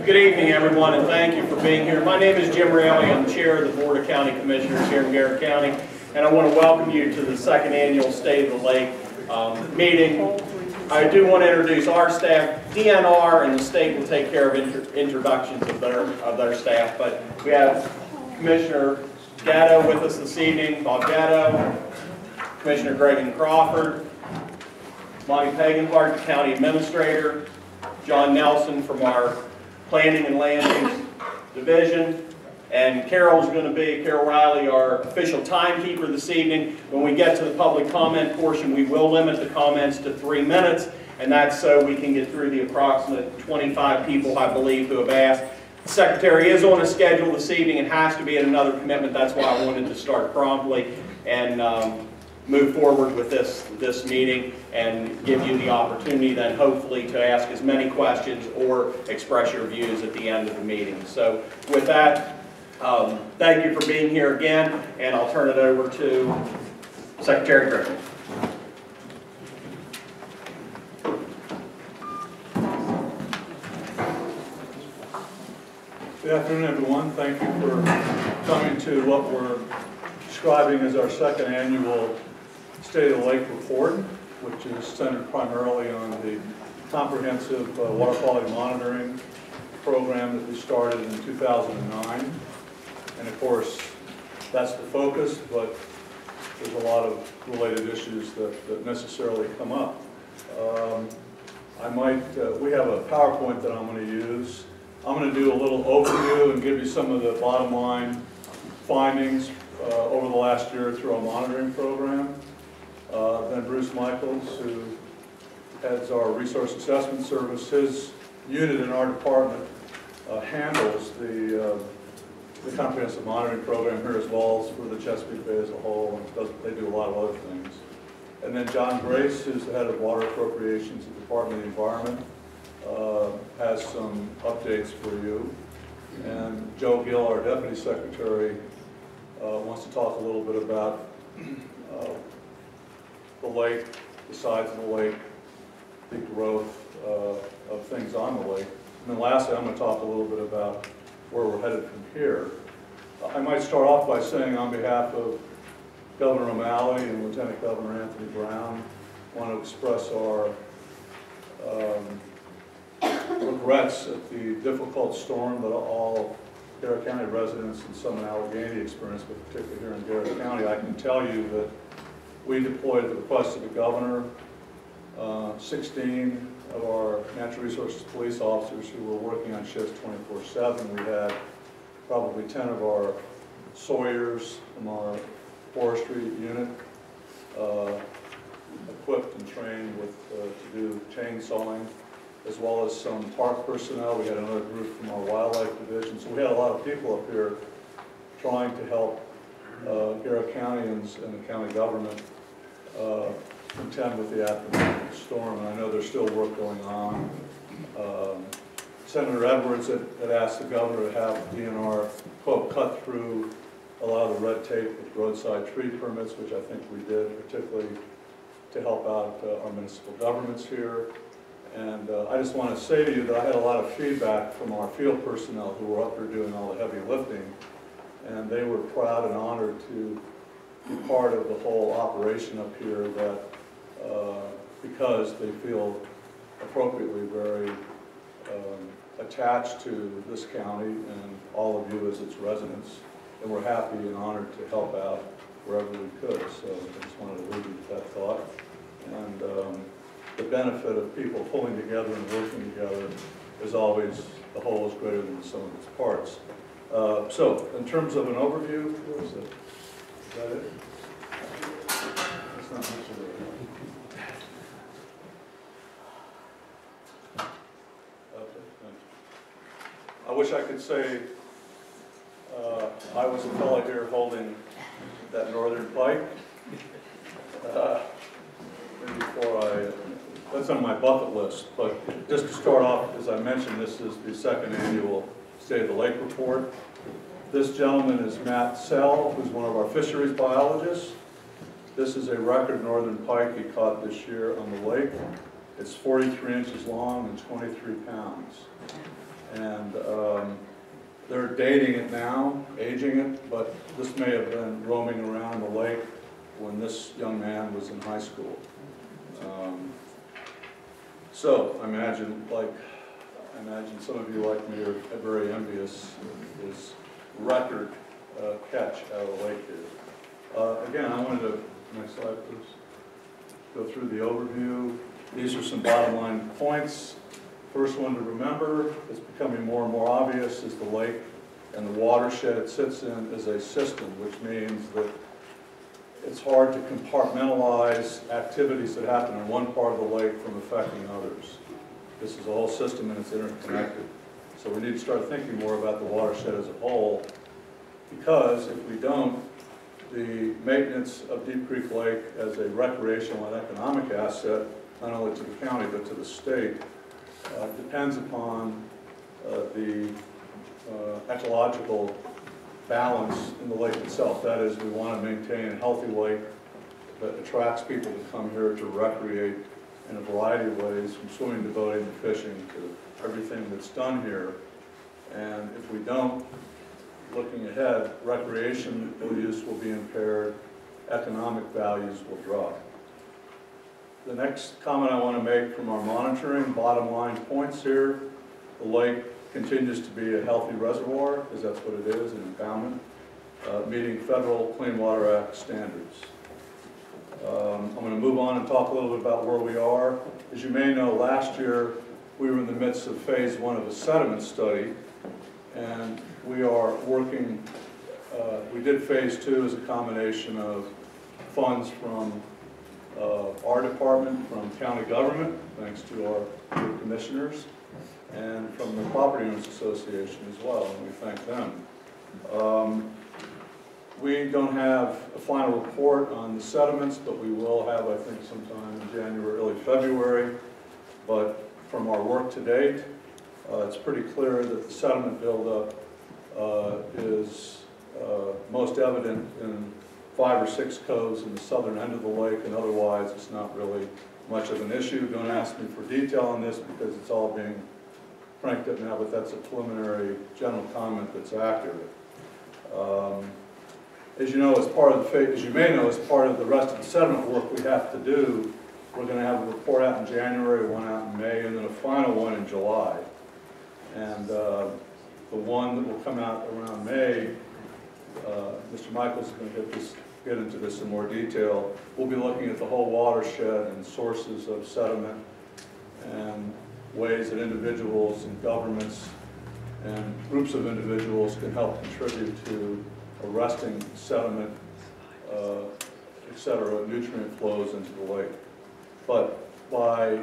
Good evening, everyone, and thank you for being here. My name is Jim Raley. I'm the chair of the Board of County Commissioners here in Garrett County, and I want to welcome you to the second annual State of the Lake meeting. I do want to introduce our staff. DNR and the state will take care of introductions of their staff, but we have Commissioner Gatto with us this evening, Bob Gatto, Commissioner Gregan Crawford, Monty Pagenhart, the County Administrator, John Nelson from our Planning and Land Use Division, and Carol Riley, our official timekeeper this evening. When we get to the public comment portion, we will limit the comments to 3 minutes, and that's so we can get through the approximate 25 people, I believe, who have asked. The Secretary is on a schedule this evening and has to be at another commitment. That's why I wanted to start promptly and move forward with this meeting and give you the opportunity then hopefully to ask as many questions or express your views at the end of the meeting. So with that, thank you for being here again, and I'll turn it over to Secretary Griffin. Good afternoon, everyone. Thank you for coming to what we're describing as our second annual State of the Lake report, which is centered primarily on the comprehensive water quality monitoring program that we started in 2009. And of course, that's the focus, but there's a lot of related issues that necessarily come up. We have a PowerPoint that I'm going to use. I'm going to do a little overview and give you some of the bottom line findings over the last year through our monitoring program. Then Bruce Michaels, who heads our Resource Assessment Service, his unit in our department handles the comprehensive monitoring program here as well as for the Chesapeake Bay as a whole, and they do a lot of other things. And then John Grace, who's the head of water appropriations at the Department of the Environment, has some updates for you. And Joe Gill, our Deputy Secretary, wants to talk a little bit about the lake, the size of the lake, the growth of things on the lake. And then lastly, I'm going to talk a little bit about where we're headed from here. I might start off by saying on behalf of Governor O'Malley and Lieutenant Governor Anthony Brown, I want to express our regrets at the difficult storm that all Garrett County residents and some in Allegheny experienced, but particularly here in Garrett County. I can tell you that we deployed at the request of the governor 16 of our natural resources police officers who were working on shifts 24/7. We had probably 10 of our sawyers from our forestry unit equipped and trained to do chainsawing, as well as some park personnel. We had another group from our wildlife division. So we had a lot of people up here trying to help Garrett Countyans and the county government contend with the aftermath of the storm. And I know there's still work going on. Senator Edwards had asked the governor to have DNR, quote, cut through a lot of the red tape with roadside tree permits, which I think we did, particularly to help out our municipal governments here. And I just want to say to you that I had a lot of feedback from our field personnel who were up here doing all the heavy lifting, and they were proud and honored to be part of the whole operation up here, that because they feel appropriately very attached to this county and all of you as its residents, and we're happy and honored to help out wherever we could. So I just wanted to leave you with that thought. And the benefit of people pulling together and working together is always, the whole is greater than the sum of its parts. So, in terms of an overview, what is it? Is that it? That's not much of it. Okay, thanks. I wish I could say I was a fellow here holding that northern pike. That's on my bucket list, but just to start off, as I mentioned, this is the second annual State of the Lake report. This gentleman is Matt Sell, who's one of our fisheries biologists. This is a record northern pike he caught this year on the lake. It's 43 inches long and 23 pounds. And they're dating it now, aging it, but this may have been roaming around the lake when this young man was in high school. So I imagine some of you like me are very envious of his record catch out of the lake here. Again, I wanted to, next slide please, go through the overview. These are some bottom line points. First one to remember, it's becoming more and more obvious, is the lake and the watershed it sits in is a system, which means that it's hard to compartmentalize activities that happen in one part of the lake from affecting others. This is a whole system and it's interconnected. So we need to start thinking more about the watershed as a whole, because if we don't, the maintenance of Deep Creek Lake as a recreational and economic asset, not only to the county but to the state, depends upon the ecological balance in the lake itself. That is, we want to maintain a healthy lake that attracts people to come here to recreate in a variety of ways, from swimming to boating to fishing to everything that's done here. And if we don't, looking ahead, recreational use will be impaired, economic values will drop. The next comment I want to make from our monitoring, bottom line points here, the lake continues to be a healthy reservoir, because that's what it is, an impoundment, meeting federal Clean Water Act standards. I'm going to move on and talk a little bit about where we are. As you may know, last year we were in the midst of phase 1 of a sediment study, and we are working, we did phase 2 as a combination of funds from our department, from county government, thanks to our commissioners, and from the Property Owners Association as well, and we thank them. We don't have a final report on the sediments, but we will have, I think, sometime in January, early February. But from our work to date, it's pretty clear that the sediment buildup is most evident in 5 or 6 coves in the southern end of the lake, and otherwise it's not really much of an issue. Don't ask me for detail on this because it's all being cranked up now, but that's a preliminary general comment that's accurate. As you know, as part of the, as you may know, as part of the rest of the sediment work we have to do, we're going to have a report out in January, one out in May, and then a final one in July. And the one that will come out around May, Mr. Michaels is going to get into this in more detail. We'll be looking at the whole watershed and sources of sediment and ways that individuals and governments and groups of individuals can help contribute to arresting sediment, et cetera, nutrient flows into the lake. But by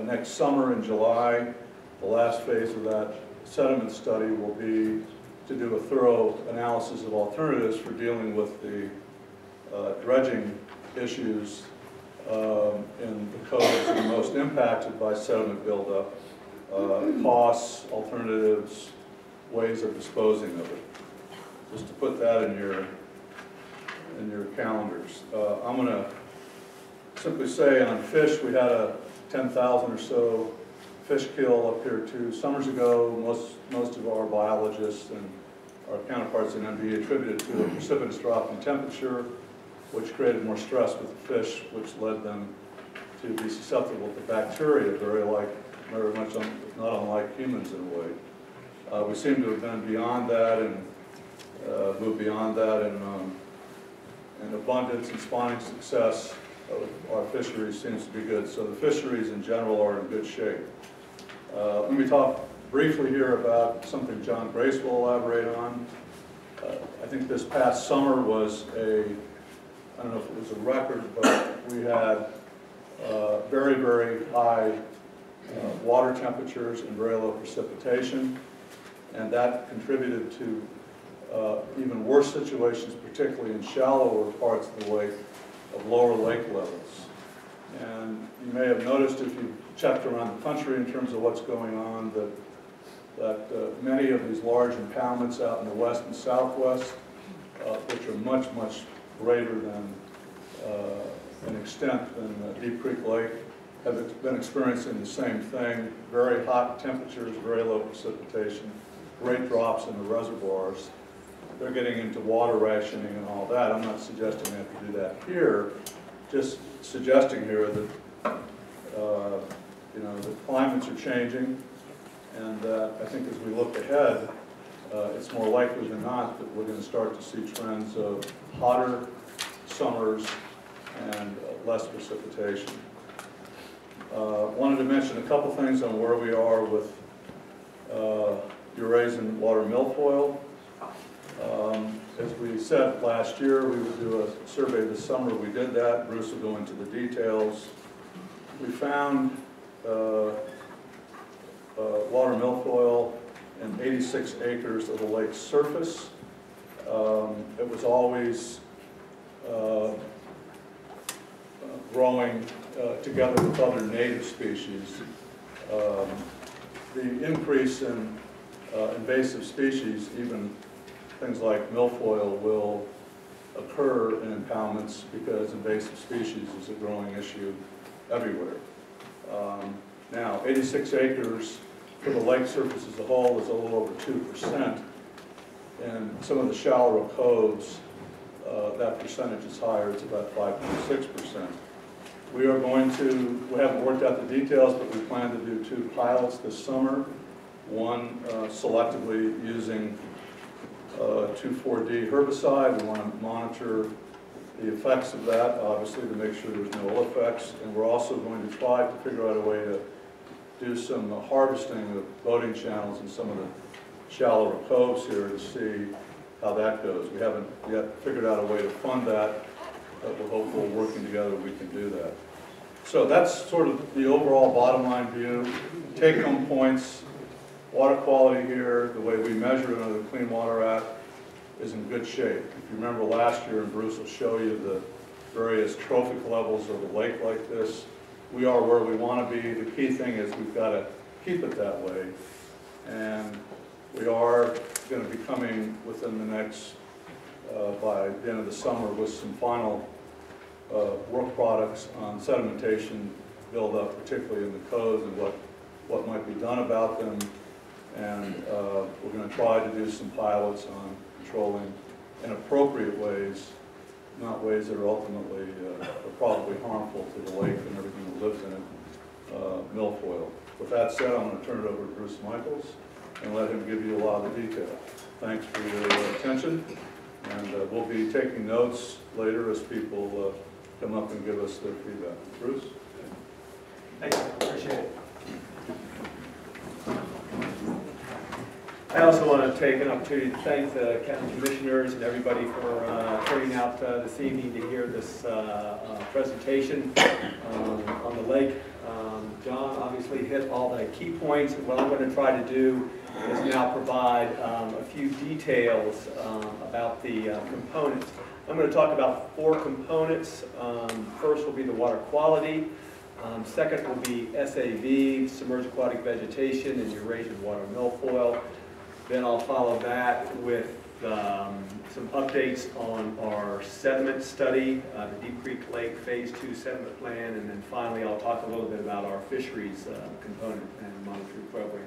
next summer in July, the last phase of that sediment study will be to do a thorough analysis of alternatives for dealing with the dredging issues in the coves that are most impacted by sediment buildup, costs, alternatives, ways of disposing of it. Just to put that in your calendars. I'm going to simply say on fish, we had a 10,000 or so fish kill up here 2 summers ago. Most of our biologists and our counterparts in MD attributed to a precipitous drop in temperature, which created more stress with the fish, which led them to be susceptible to bacteria, very much not unlike humans in a way. We seem to have been beyond that and moved beyond that, and abundance and spawning success of our fisheries seems to be good. So the fisheries in general are in good shape. Let me talk briefly here about something John Grace will elaborate on. I think this past summer was I don't know if it was a record, but we had very, very high water temperatures and very low precipitation, and that contributed to even worse situations, particularly in shallower parts of the lake, of lower lake levels. And you may have noticed if you've checked around the country in terms of what's going on, that many of these large impoundments out in the west and southwest, which are much, much greater than in extent than Deep Creek Lake, have been experiencing the same thing, very hot temperatures, very low precipitation, great drops in the reservoirs. They're getting into water rationing and all that. I'm not suggesting they have to do that here, just suggesting here that you know, the climates are changing, and I think as we look ahead, it's more likely than not that we're going to start to see trends of hotter summers and less precipitation. Wanted to mention a couple things on where we are with Eurasian water milfoil. As we said last year, we would do a survey this summer. We did that. Bruce will go into the details. We found water milfoil in 86 acres of the lake's surface. It was always growing together with other native species. The increase in invasive species, even things like milfoil, will occur in impoundments because invasive species is a growing issue everywhere. Now, 86 acres for the lake surface as a whole is a little over 2%. And some of the shallower coves, that percentage is higher, it's about 5.6%. We haven't worked out the details, but we plan to do 2 pilots this summer. One selectively using 2,4-D herbicide. We want to monitor the effects of that, obviously, to make sure there's no ill effects. And we're also going to try to figure out a way to do some harvesting of boating channels in some of the shallower coves here to see how that goes. We haven't yet figured out a way to fund that, but we're hopeful working together we can do that. So that's sort of the overall bottom line view. Take-home points, water quality here, the way we measure it under the Clean Water Act is in good shape. If you remember last year, and Bruce will show you the various trophic levels of a lake like this, we are where we want to be. The key thing is we've got to keep it that way. And we are going to be coming within the next, by the end of the summer, with some final work products on sedimentation buildup, particularly in the coves, and what might be done about them. And we're going to try to do some pilots on controlling in appropriate ways, not ways that are ultimately probably harmful to the lake and everything that lives in it, milfoil. With that said, I'm going to turn it over to Bruce Michaels and let him give you a lot of the detail. Thanks for your attention, and we'll be taking notes later as people come up and give us their feedback. Bruce? Thanks, appreciate it. I also want to take an opportunity to thank the county commissioners and everybody for turning out this evening to hear this presentation on the lake. John obviously hit all the key points, and what I'm going to try to do is now provide a few details about the components. I'm going to talk about 4 components. First will be the water quality. Second will be SAV, submerged aquatic vegetation, and Eurasian water milfoil. Then I'll follow that with some updates on our sediment study, the Deep Creek Lake Phase 2 sediment plan, and then finally I'll talk a little bit about our fisheries component and monitoring program.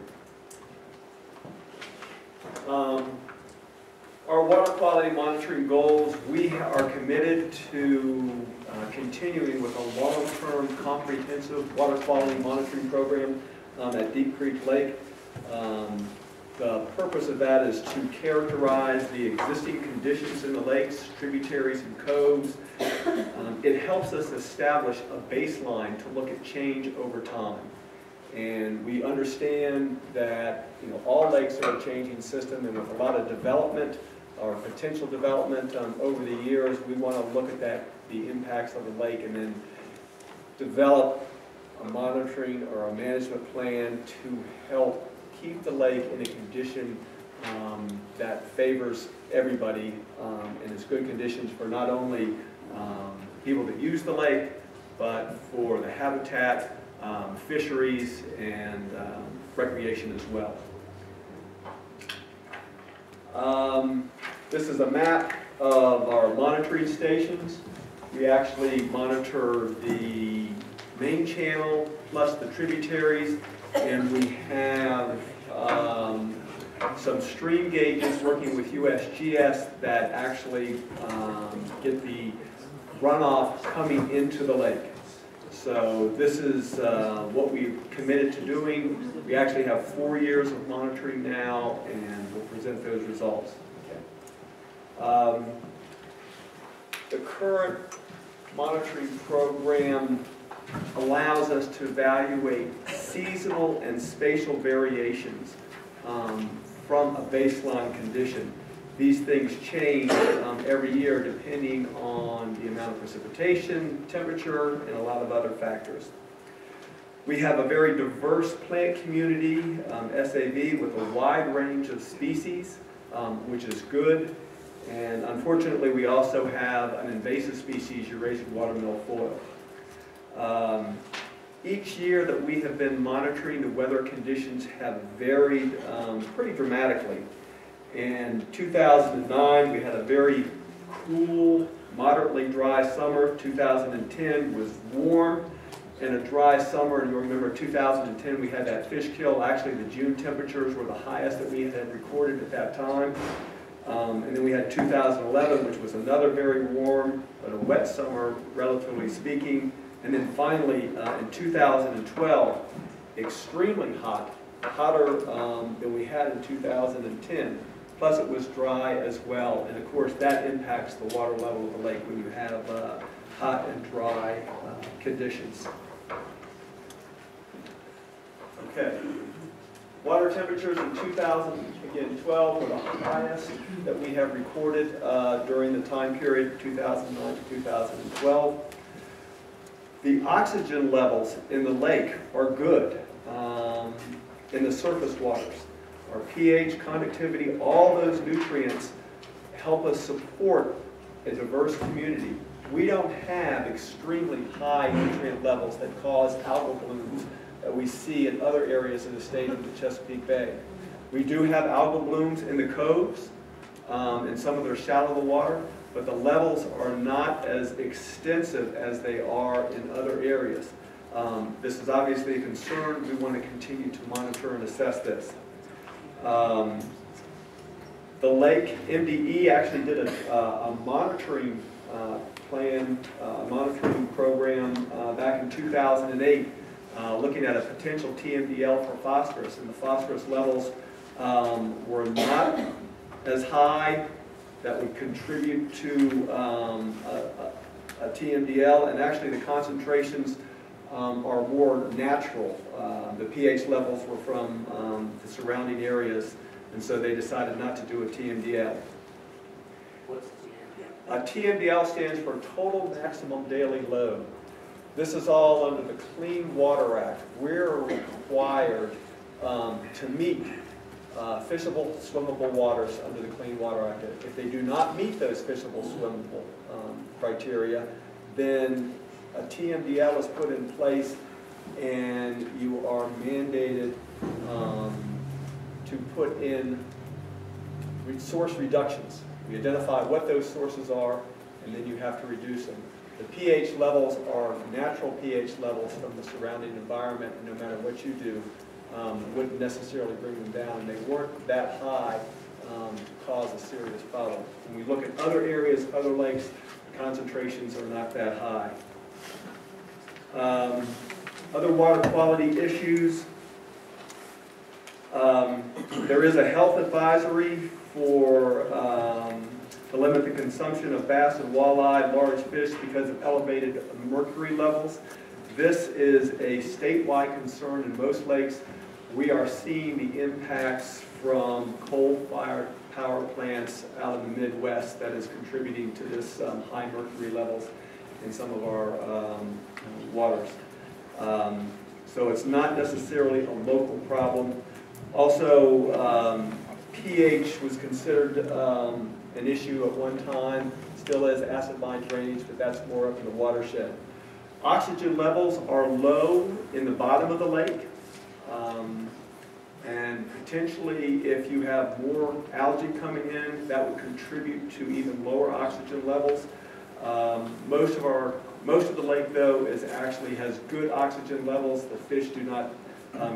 Our water quality monitoring goals, we are committed to continuing with a long-term comprehensive water quality monitoring program at Deep Creek Lake. The purpose of that is to characterize the existing conditions in the lakes, tributaries, and coves. It helps us establish a baseline to look at change over time. And we understand that all lakes are a changing system, and with a lot of development or potential development over the years, we want to look at the impacts of the lake and then develop a monitoring or a management plan to help keep the lake in a condition that favors everybody and is good conditions for not only people that use the lake, but for the habitat, fisheries, and recreation as well. This is a map of our monitoring stations. We actually monitor the main channel plus the tributaries, and we have some stream gauges working with USGS that actually get the runoff coming into the lake. So this is what we've committed to doing. We actually have 4 years of monitoring now, and we'll present those results. The current monitoring program allows us to evaluate seasonal and spatial variations from a baseline condition. These things change every year depending on the amount of precipitation, temperature, and a lot of other factors. We have a very diverse plant community, SAB, with a wide range of species, which is good. And unfortunately, we also have an invasive species, Eurasian watermill foil. Each year that we have been monitoring, the weather conditions have varied pretty dramatically. In 2009, we had a very cool, moderately dry summer. 2010 was warm and a dry summer. And you'll remember 2010, we had that fish kill. Actually, the June temperatures were the highest that we had recorded at that time. And then we had 2011, which was another very warm, but a wet summer, relatively speaking. And then finally, in 2012, extremely hot, hotter than we had in 2010. Plus it was dry as well. And of course, that impacts the water level of the lake when you have hot and dry conditions. Okay. Water temperatures in 2012 were the highest that we have recorded during the time period 2009 to 2012. The oxygen levels in the lake are good in the surface waters. Our pH, conductivity, all those nutrients help us support a diverse community. We don't have extremely high nutrient levels that cause algal blooms that we see in other areas of the state of the Chesapeake Bay. We do have algal blooms in the coves, and some of them are shallow water, but the levels are not as extensive as they are in other areas. This is obviously a concern. We want to continue to monitor and assess this. The lake, MDE actually did a monitoring monitoring program back in 2008, looking at a potential TMDL for phosphorus, and the phosphorus levels were not as high that would contribute to a TMDL, and actually the concentrations are more natural. The pH levels were from the surrounding areas, and so they decided not to do a TMDL. What's TMDL? A TMDL stands for Total Maximum Daily Load. This is all under the Clean Water Act. We're required to meet fishable, swimmable waters under the Clean Water Act. If they do not meet those fishable, swimmable criteria, then a TMDL is put in place and you are mandated to put in source reductions. We identify what those sources are, and then you have to reduce them. The pH levels are natural pH levels from the surrounding environment, and no matter what you do, wouldn't necessarily bring them down. And they weren't that high to cause a serious problem. When we look at other areas, other lakes, the concentrations are not that high. Other water quality issues. There is a health advisory for to limit the consumption of bass and walleye, large fish, because of elevated mercury levels. This is a statewide concern in most lakes. We are seeing the impacts from coal-fired power plants out in the Midwest that is contributing to this high mercury levels in some of our waters. So it's not necessarily a local problem. Also, pH was considered an issue at one time, still is acid mine drainage, but that's more up in the watershed. Oxygen levels are low in the bottom of the lake, and potentially if you have more algae coming in, that would contribute to even lower oxygen levels. Most of our Most of the lake, though, actually has good oxygen levels. The fish do not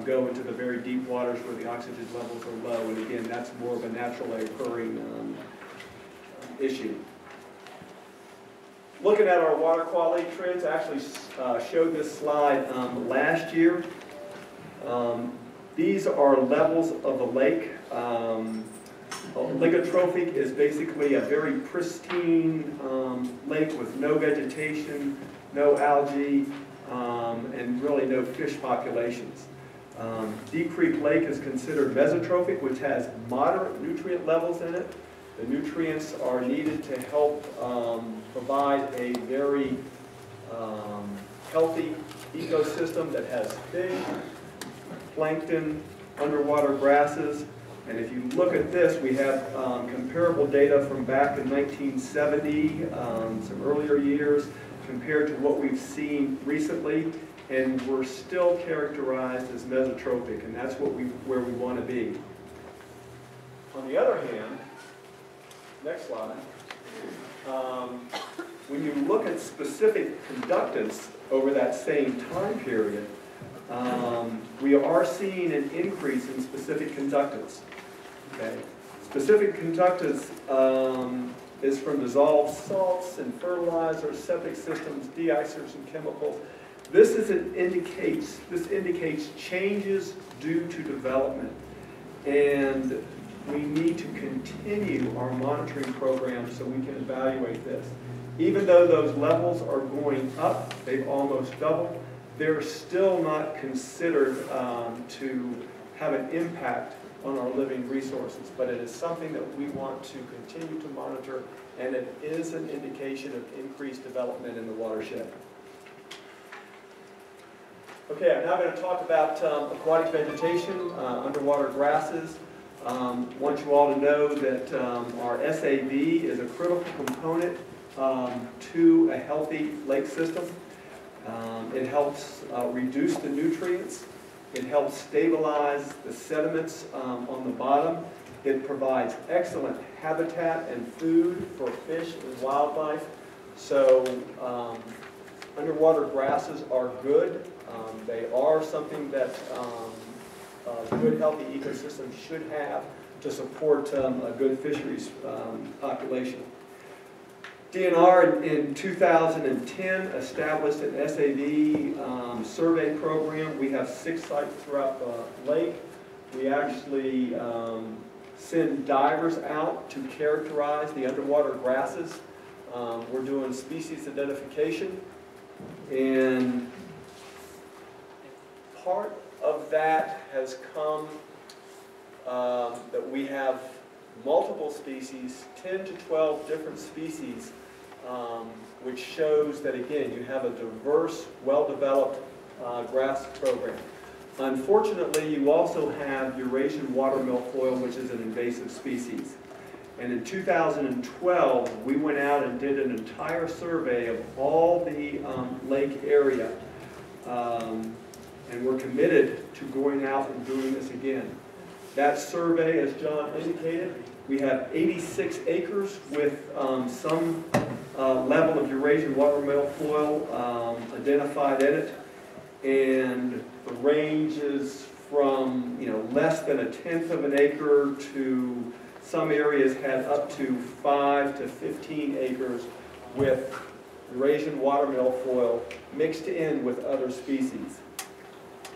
go into the very deep waters where the oxygen levels are low, and again, that's more of a naturally occurring issue. Looking at our water quality trends, I actually showed this slide last year. These are levels of the lake. Oligotrophic is basically a very pristine lake with no vegetation, no algae, and really no fish populations. Deep Creek Lake is considered mesotrophic, which has moderate nutrient levels in it. The nutrients are needed to help provide a very healthy ecosystem that has fish, plankton, underwater grasses. And if you look at this, we have comparable data from back in 1970, some earlier years, compared to what we've seen recently, and we're still characterized as mesotrophic, and that's where we want to be. On the other hand, next slide, when you look at specific conductance over that same time period, we are seeing an increase in specific conductance. Okay. Specific conductance is from dissolved salts and fertilizers, septic systems, de-icers, and chemicals. This indicates changes due to development, and we need to continue our monitoring program so we can evaluate this. Even though those levels are going up, they've almost doubled, they're still not considered to have an impact on our living resources, but it is something that we want to continue to monitor, and it is an indication of increased development in the watershed. Okay, I'm now going to talk about aquatic vegetation, underwater grasses. Want you all to know that our SAV is a critical component to a healthy lake system. It helps reduce the nutrients. It helps stabilize the sediments on the bottom. It provides excellent habitat and food for fish and wildlife. So underwater grasses are good. They are something that a good, healthy ecosystem should have to support a good fisheries population. DNR in 2010 established an SAV survey program. We have 6 sites throughout the lake. We actually send divers out to characterize the underwater grasses. We're doing species identification, and part of that has come that we have multiple species, 10 to 12 different species, which shows that, again, you have a diverse, well-developed grass program. Unfortunately, you also have Eurasian water milfoil, which is an invasive species. And in 2012, we went out and did an entire survey of all the lake area. And we're committed to going out and doing this again. That survey, as John indicated, we have 86 acres with some level of Eurasian water milfoil identified in it. And the range is from less than 1/10 of an acre to some areas had up to 5 to 15 acres with Eurasian water milfoil mixed in with other species.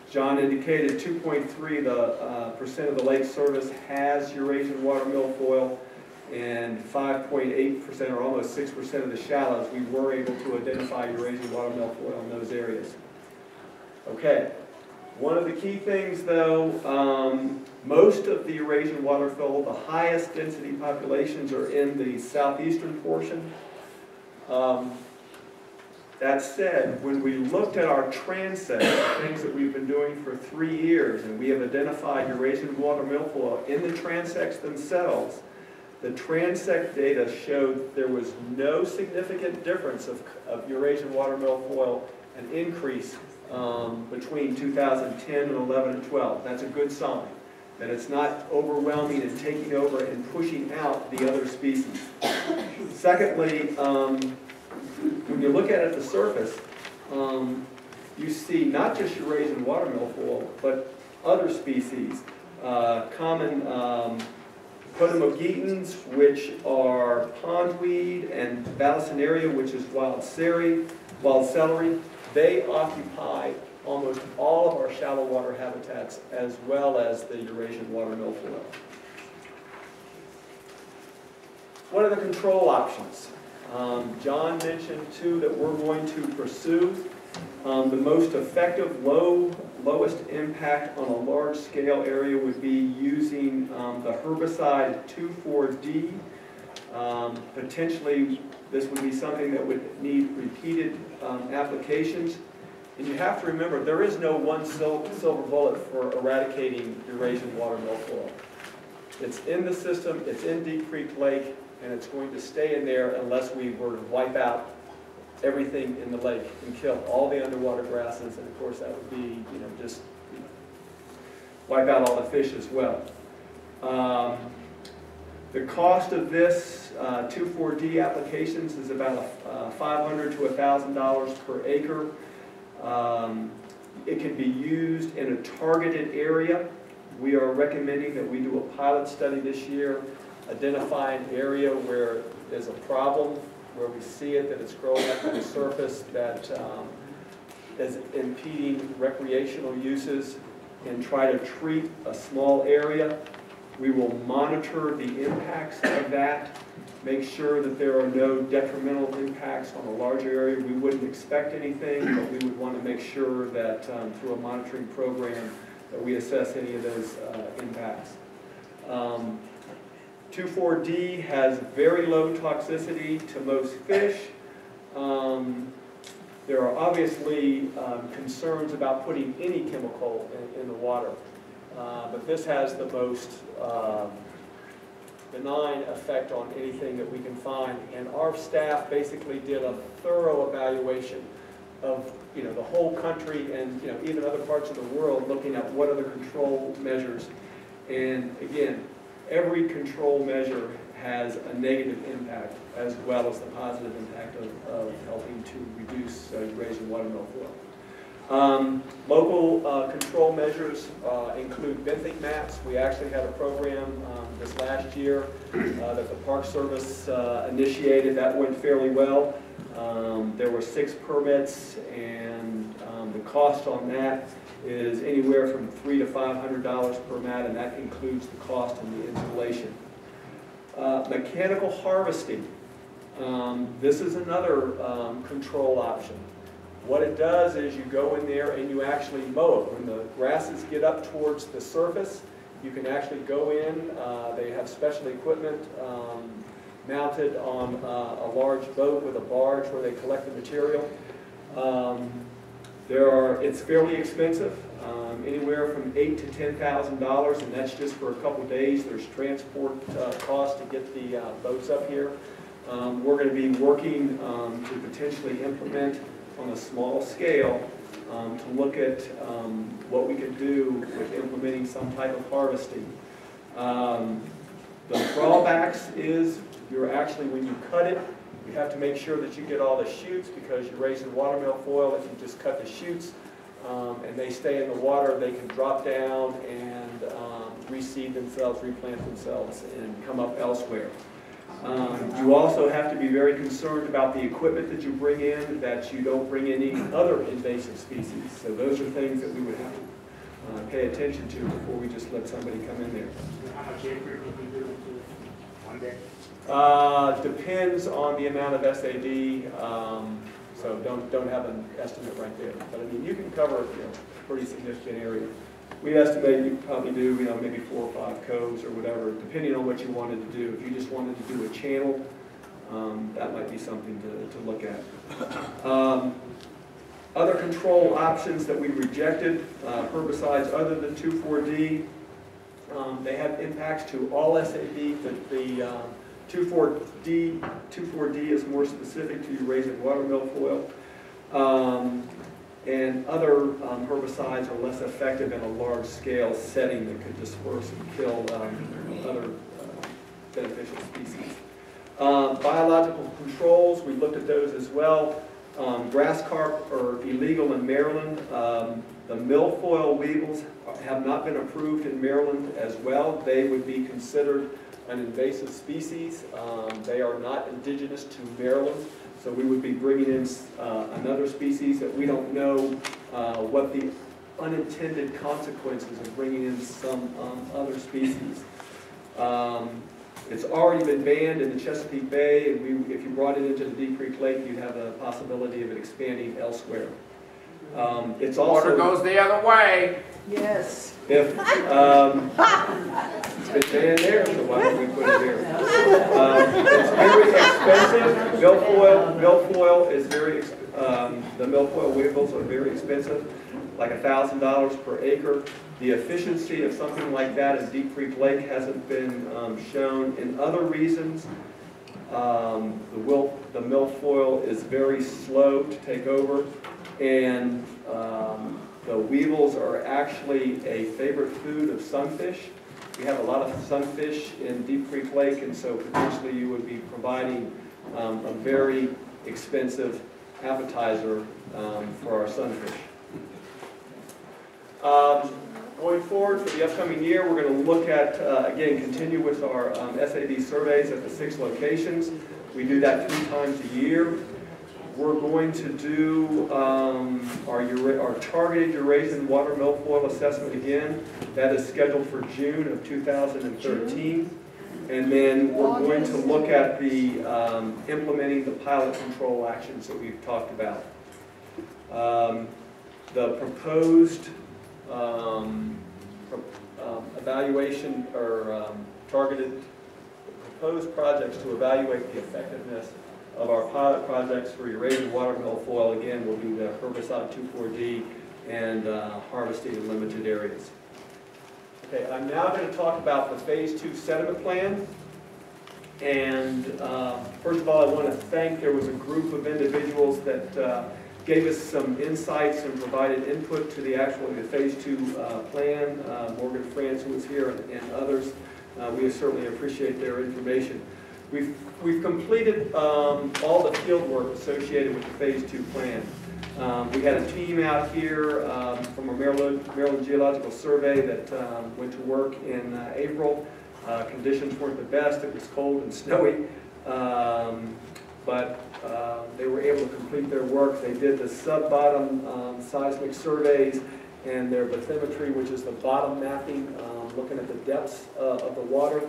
John indicated 2.3% of the lake surface has Eurasian water milfoil, and 5.8% or almost 6% of the shallows, we were able to identify Eurasian water milfoil in those areas. Okay, one of the key things though, most of the Eurasian waterfowl, the highest density populations are in the southeastern portion. That said, when we looked at our transect, things that we've been doing for 3 years, and we have identified Eurasian water milfoil in the transects themselves, the transect data showed there was no significant difference of Eurasian water milfoil, an increase between 2010 and 11 and 12. That's a good sign, that it's not overwhelming and taking over and pushing out the other species. Secondly, When you look at the surface, you see not just Eurasian water milfoil, but other species. Common Potamogetans, which are pondweed, and Vallisneria, which is wild celery. They occupy almost all of our shallow water habitats, as well as the Eurasian water milfoil. What are the control options? John mentioned two that we're going to pursue. The most effective, lowest impact on a large scale area would be using the herbicide 2,4-D. Potentially, this would be something that would need repeated applications. And you have to remember, there is no one silver bullet for eradicating Eurasian water milfoil. It's in the system, it's in Deep Creek Lake, and it's going to stay in there unless we were to wipe out everything in the lake and kill all the underwater grasses, and of course that would be, just wipe out all the fish as well. The cost of this 2,4-D applications is about $500 to $1,000 per acre. It can be used in a targeted area. We are recommending that we do a pilot study this year, identify an area where there's a problem, where we see it, that it's growing up to the surface, that is impeding recreational uses, and try to treat a small area. We will monitor the impacts of that, make sure that there are no detrimental impacts on a larger area. We wouldn't expect anything, but we would want to make sure that through a monitoring program that we assess any of those impacts. 2,4-D has very low toxicity to most fish. There are obviously concerns about putting any chemical in the water, but this has the most benign effect on anything that we can find. And our staff basically did a thorough evaluation of the whole country and even other parts of the world, looking at what are the control measures. And again, every control measure has a negative impact as well as the positive impact of helping to reduce Eurasian water milfoil. Local control measures include benthic mats. We actually had a program this last year that the Park Service initiated. That went fairly well. There were 6 permits, and the cost on that is anywhere from $300 to $500 per mat, and that includes the cost of the installation. Mechanical harvesting. This is another control option. What it does is you go in there and you actually mow it. When the grasses get up towards the surface, you can actually go in. They have special equipment mounted on a large boat with a barge where they collect the material. It's fairly expensive, anywhere from $8,000 to $10,000, and that's just for a couple of days. There's transport costs to get the boats up here. We're going to be working to potentially implement on a small scale to look at what we could do with implementing some type of harvesting. The drawbacks is you're actually, when you cut it, you have to make sure that you get all the shoots, because you're raising water milfoil. If you just cut the shoots and they stay in the water, they can drop down and reseed themselves, replant themselves, and come up elsewhere. You also have to be very concerned about the equipment that you bring in, that you don't bring in any other invasive species. So those are things that we would have to pay attention to before we just let somebody come in there. How much acre can you do into one day? Depends on the amount of SAD, so don't have an estimate right there. But I mean, you can cover a pretty significant area. We estimate you probably do maybe 4 or 5 coves or whatever, depending on what you wanted to do. If you just wanted to do a channel, that might be something to look at. Other control options that we rejected, herbicides other than 2,4-D, they have impacts to all SAD. The 2,4-D is more specific to Eurasian water milfoil. And other herbicides are less effective in a large-scale setting that could disperse and kill other beneficial species. Biological controls, we looked at those as well. Grass carp are illegal in Maryland. The milfoil weevils have not been approved in Maryland as well. They would be considered an invasive species. They are not indigenous to Maryland, so we would be bringing in another species that we don't know what the unintended consequences of bringing in some other species. It's already been banned in the Chesapeake Bay, and if you brought it into the Deep Creek Lake, you'd have the possibility of it expanding elsewhere. It's also Water goes the other way. Yes. if it's banned there, so why don't we put it here? It's very expensive. Milfoil is very. The milfoil weevils are very expensive, like $1,000 per acre. The efficiency of something like that in Deep Creek Lake hasn't been shown. In other reasons, the milfoil is very slow to take over, and the weevils are actually a favorite food of sunfish. We have a lot of sunfish in Deep Creek Lake, and so potentially you would be providing a very expensive appetizer for our sunfish. Going forward for the upcoming year, we're going to look at, again, continue with our SAB surveys at the 6 locations. We do that 3 times a year. We're going to do our targeted Eurasian water milfoil assessment again. That is scheduled for June of 2013. And then we're going to look at the implementing the pilot control actions that we've talked about. The proposed evaluation or targeted proposed projects to evaluate the effectiveness of our pilot projects for Eurasian water milfoil, again, will be the herbicide 2,4-D and harvesting in limited areas. Okay, I'm now going to talk about the Phase 2 sediment plan. And first of all, I want to thank, there was a group of individuals that gave us some insights and provided input to the Phase 2 plan. Morgan France, who was here, and others. We certainly appreciate their information. We've completed all the field work associated with the Phase 2 plan. We had a team out here from a Maryland Geological Survey that went to work in April. Conditions weren't the best. It was cold and snowy. But they were able to complete their work. They did the sub-bottom seismic surveys and their bathymetry, which is the bottom mapping, looking at the depths of the water.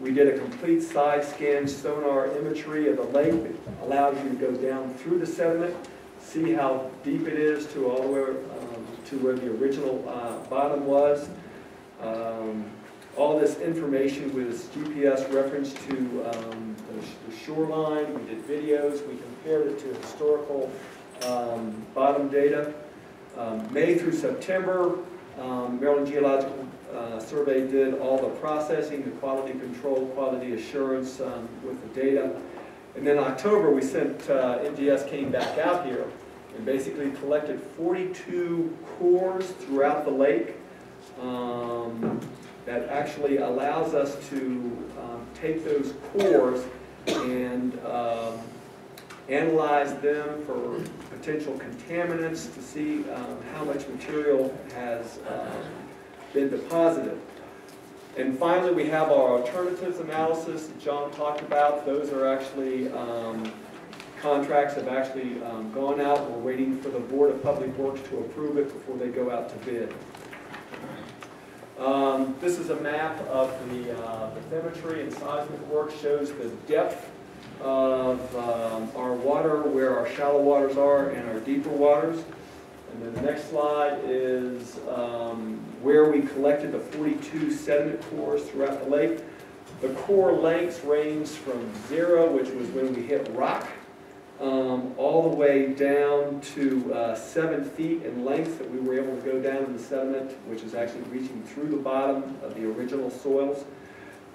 We did a complete side scan sonar imagery of the lake that allows you to go down through the sediment, see how deep it is to all the way to where the original bottom was. All this information was GPS referenced to the shoreline. We did videos. We compared it to historical bottom data. May through September, Maryland Geological Survey did all the processing, the quality control, quality assurance with the data. And then October, we sent, MGS came back out here and basically collected 42 cores throughout the lake. That actually allows us to take those cores and analyze them for potential contaminants to see how much material has been deposited. And finally, we have our alternatives analysis that John talked about. Those are actually, contracts have actually gone out. We're waiting for the Board of Public Works to approve it before they go out to bid. This is a map of the bathymetry and seismic work, shows the depth of our water, where our shallow waters are, and our deeper waters. And then the next slide is where we collected the 42 sediment cores throughout the lake. The core lengths range from 0, which was when we hit rock, all the way down to 7 feet in length that we were able to go down in the sediment, which is actually reaching through the bottom of the original soils.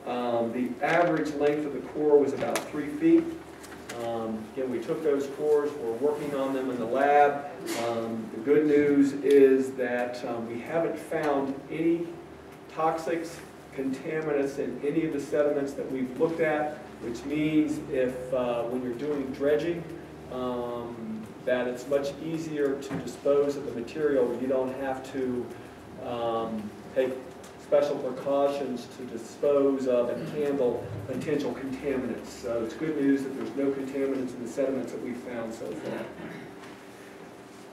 The average length of the core was about 3 feet. Again, we took those cores, we're working on them in the lab. The good news is that we haven't found any toxics, contaminants in any of the sediments that we've looked at, which means if, when you're doing dredging, that it's much easier to dispose of the material. You don't have to take special precautions to dispose of and handle potential contaminants. So it's good news that there's no contaminants in the sediments that we've found so far.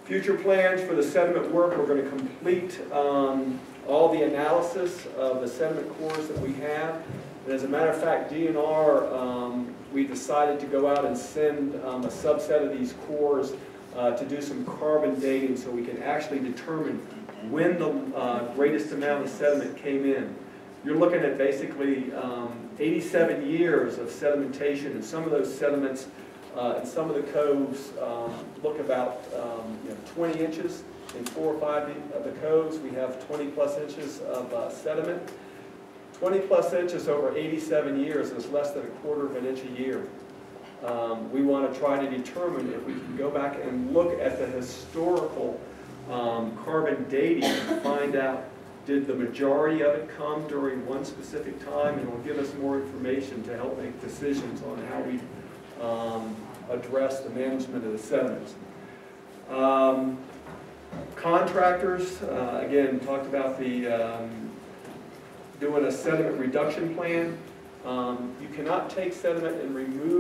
Future plans for the sediment work, we're going to complete all the analysis of the sediment cores that we have. And as a matter of fact, DNR, we decided to go out and send a subset of these cores to do some carbon dating so we can actually determine when the greatest amount of sediment came in. You're looking at basically 87 years of sedimentation, and some of those sediments in some of the coves look about 20 inches. In 4 or 5 of the coves, we have 20 plus inches of sediment. 20 plus inches over 87 years is less than 1/4 of an inch a year. We want to try to determine if we can go back and look at the historical carbon dating and find out, did the majority of it come during one specific time, and it will give us more information to help make decisions on how we address the management of the sediments. Contractors, again, talked about the doing a sediment reduction plan. You cannot take sediment and remove